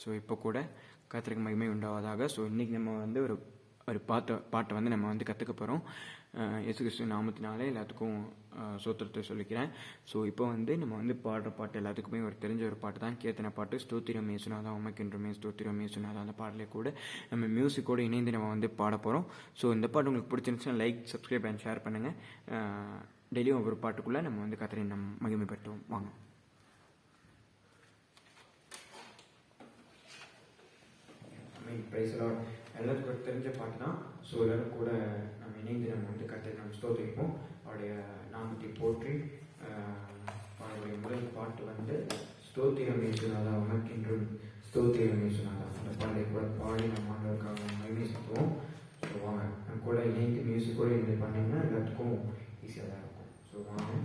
So இப்போ கூட கர்த்தருக்கு மகிமை உண்டாவதாக. ஸோ இன்றைக்கி நம்ம வந்து ஒரு பாட்டை வந்து நம்ம வந்து கற்றுக்க போகிறோம். இயேசு கிறிஸ்து நாமத்தினாலே எல்லாத்துக்கும் சோத்திரத்தை சொல்லிக்கிறேன். ஸோ இப்போ வந்து நம்ம வந்து பாடுற பாட்டு எல்லாத்துக்குமே தெரிஞ்ச ஒரு பாட்டு தான். கீர்த்தனை பாட்டு, ஸ்தோத்திரம் இயேசுநாதா உமக்கென்றுமே ஸ்தோத்திரம் இயேசுநாதா. அந்த பாடலே கூட நம்ம மியூசிக்கோடு இணைந்து நம்ம வந்து பாட போகிறோம். ஸோ இந்த பாட்டு உங்களுக்கு பிடிச்சிருந்துச்சுன்னா லைக், சப்ஸ்கிரைப் அண்ட் ஷேர் பண்ணுங்கள். டெய்லியும் ஒவ்வொரு பாட்டுக்குள்ளே நம்ம வந்து கர்த்தரை நம்ம மகிமைப்படுத்துவோம். வாங்க. எல்லாத்துக்கும் தெரிஞ்ச பாட்டு தான். ஸோ எல்லாரும் கூட நம்ம இணைந்து நம்ம வந்து கர்த்தரை நம்ம ஸ்தோத்திரிப்போம். அவருடைய நாமத்தை போற்றி அவருடைய முதல் பாட்டு வந்து ஸ்தோத்திரம் இயேசுநாதா உமக்கென்றும் ஸ்தோத்திரம் இயேசுநாதா. அந்த பாடலை கூட பாடி நம்ம ஆண்டவருக்காக மகிமை செலுத்துவோம். ஸோ வாங்க, நம்ம கூட இணைந்து மியூசிக்கோடு இணைந்து பண்ணிங்கன்னா எல்லாத்துக்கும் ஈஸியாக தான் இருக்கும். ஸோ வாங்க.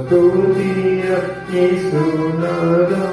Studia Yesu Nada,